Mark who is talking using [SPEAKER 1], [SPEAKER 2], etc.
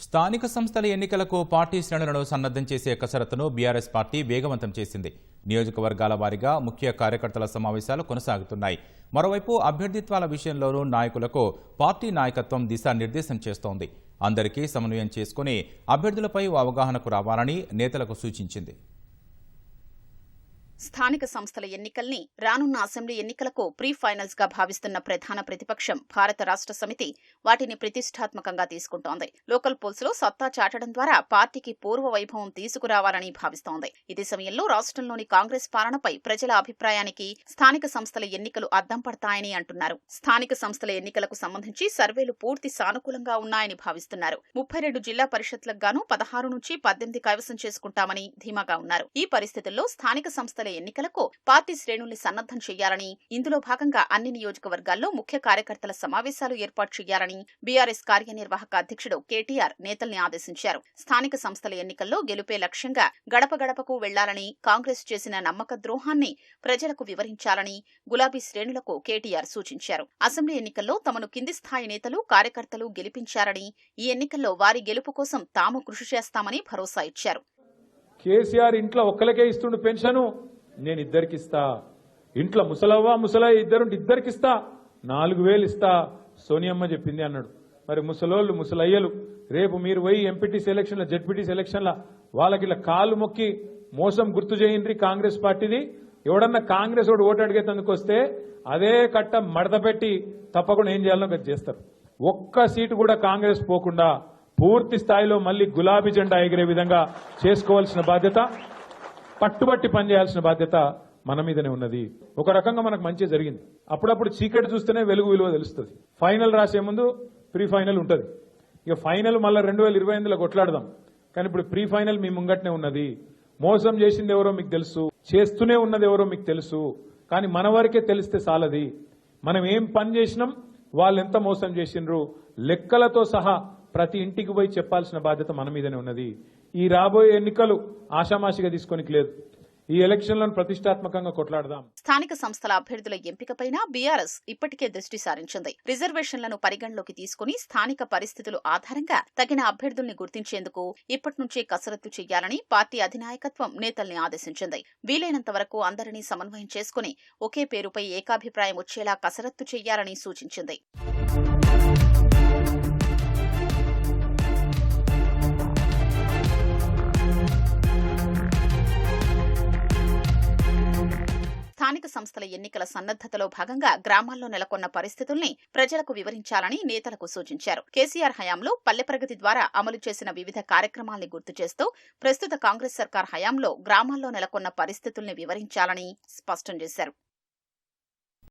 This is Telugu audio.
[SPEAKER 1] స్థానిక సంస్థల ఎన్నికలకు పార్టీ శ్రేణులను సన్నద్ధం చేసే కసరత్తును బీఆర్ఎస్ పార్టీ వేగవంతం చేసింది. నియోజకవర్గాల వారీగా ముఖ్య కార్యకర్తల సమావేశాలు కొనసాగుతున్నాయి. మరోవైపు అభ్యర్థిత్వాల విషయంలోనూ నాయకులకు పార్టీ నాయకత్వం దిశానిర్దేశం చేస్తోంది. అందరికీ సమన్వయం చేసుకుని అభ్యర్థులపై అవగాహనకు రావాలని నేతలకు సూచించింది.
[SPEAKER 2] స్థానిక సంస్థల ఎన్నికల్ని రానున్న అసెంబ్లీ ఎన్నికలకు ప్రీ ఫైనల్స్ గా భావిస్తున్న ప్రధాన ప్రతిపక్షం భారత రాష్ట్ర సమితి వాటిని ప్రతిష్టాత్మకంగా తీసుకుంటోంది. లోకల్ పోల్స్ లో సత్తా చాటడం ద్వారా పార్టీకి పూర్వ వైభవం తీసుకురావాలని భావిస్తోంది. ఇదే సమయంలో రాష్ట్రంలోని కాంగ్రెస్ పాలనపై ప్రజల అభిప్రాయానికి స్థానిక సంస్థల ఎన్నికలు అద్దం పడతాయని అంటున్నారు. స్థానిక సంస్థల ఎన్నికలకు సంబంధించి సర్వేలు పూర్తి సానుకూలంగా ఉన్నాయని భావిస్తున్నారు. 32 జిల్లా పరిషత్లకు గాను 16 నుంచి 18 కైవసం చేసుకుంటామని ధీమాగా ఉన్నారు. ఈ పరిస్థితుల్లో స్థానిక సంస్థల ఎన్నికలకు పార్టీ శ్రేణుల్ని సన్నద్ధం చేయాలని, ఇందులో భాగంగా అన్ని నియోజకవర్గాల్లో ముఖ్య కార్యకర్తల సమావేశాలు ఏర్పాటు చేయాలని బీఆర్ఎస్ కార్యనిర్వాహక అధ్యక్షుడు కేటీఆర్ నేతల్ని ఆదేశించారు. స్థానిక సంస్థల ఎన్నికల్లో గెలుపే లక్ష్యంగా గడప గడపకు వెళ్లాలని, కాంగ్రెస్ చేసిన నమ్మక ద్రోహాన్ని ప్రజలకు వివరించాలని గులాబీ శ్రేణులకు కేటీఆర్ సూచించారు. అసెంబ్లీ ఎన్నికల్లో తమను కింది స్థాయి నేతలు, కార్యకర్తలు గెలిపించారని, ఈ ఎన్నికల్లో వారి గెలుపు కోసం తాము కృషి చేస్తామని భరోసా ఇచ్చారు.
[SPEAKER 3] కేసీఆర్ ఇంట్లో ఒక్కలకే ఇస్తుండు పెన్షను, నేను ఇద్దరికిస్తా. ఇంట్లో ముసలవ్వ ముసలయ్య ఇద్దరికిస్తా, 4000 ఇస్తా సోనియమ్మ చెప్పింది అన్నాడు. మరి ముసలోళ్ళు ముసలయ్యలు రేపు మీరు పోయి ఎంపీటీసీ ఎలక్షన్ల, జెడ్పీటీసీ ఎలక్షన్ల వాళ్ళకి ఇలా కాలు మొక్కి మోసం గుర్తు చేయండి కాంగ్రెస్ పార్టీది. ఎవడన్నా కాంగ్రెస్ వాడు ఓటు అడిగేందుకు వస్తే అదే కట్ట మడత పెట్టి తప్పకుండా ఏం చేయాలో అది చేస్తారు. ఒక్క సీటు కూడా కాంగ్రెస్ పోకుండా పూర్తి స్థాయిలో మళ్లీ గులాబీ జెండా ఎగిరే విధంగా చేసుకోవాల్సిన బాధ్యత, పట్టుబట్టి పనిచేయాల్సిన బాధ్యత మన మీదనే ఉన్నది. ఒక రకంగా మనకు మంచి జరిగింది. అప్పుడప్పుడు చీకటి చూస్తేనే వెలుగు విలువ తెలుస్తుంది. ఫైనల్ రాసే ముందు ప్రీ ఫైనల్ ఉంటుంది. ఇక ఫైనల్ మళ్ళీ 2028లో కొట్లాడదాం. కానీ ఇప్పుడు ప్రీ ఫైనల్ మీ ముంగట్నే ఉన్నది. మోసం చేసింది ఎవరో మీకు తెలుసు, చేస్తూనే ఉన్నది ఎవరో మీకు తెలుసు. కానీ మన వరకే తెలిస్తే చాలది. మనం ఏం పని చేసినాం, వాళ్ళు ఎంత మోసం చేసిండ్రు, లెక్కలతో సహా ప్రతి ఇంటికి పోయి చెప్పాల్సిన బాధ్యత మన మీదనే ఉన్నది. ఈ రాబోయే ఎన్నికలు ఆషామాషిగా తీసుకోనికి లేదు. ఈ ఎలక్షన్లను ప్రతిష్టాత్మకంగా కొట్లాడదాం.
[SPEAKER 2] స్థానిక సంస్థల అభ్యర్థుల ఎంపికపైన బీఆర్ఎస్ ఇప్పటికే దృష్టి సారించింది. రిజర్వేషన్లను పరిగణలోకి తీసుకుని స్థానిక పరిస్థితులు ఆధారంగా తగిన అభ్యర్థుల్ని గుర్తించేందుకు ఇప్పటి నుంచే కసరత్తు చేయాలని పార్టీ అధినాయకత్వం నేతల్ని ఆదేశించింది. వీలైనంత వరకు అందరినీ సమన్వయం చేసుకుని ఒకే పేరుపై ఏకాభిప్రాయం వచ్చేలా కసరత్తు చేయాలని సూచించింది. స్థానిక సంస్థల ఎన్నికల సన్నద్దతలో భాగంగా గ్రామాల్లో నెలకొన్న పరిస్థితుల్ని ప్రజలకు వివరించాలని నేతలకు సూచించారు. కేసీఆర్ హయాంలో పల్లె ప్రగతి ద్వారా అమలు చేసిన వివిధ కార్యక్రమాల్ని గుర్తు చేస్తూ ప్రస్తుత కాంగ్రెస్ సర్కార్ హయాంలో గ్రామాల్లో నెలకొన్న పరిస్థితుల్ని వివరించాలని స్పష్టం చేశారు.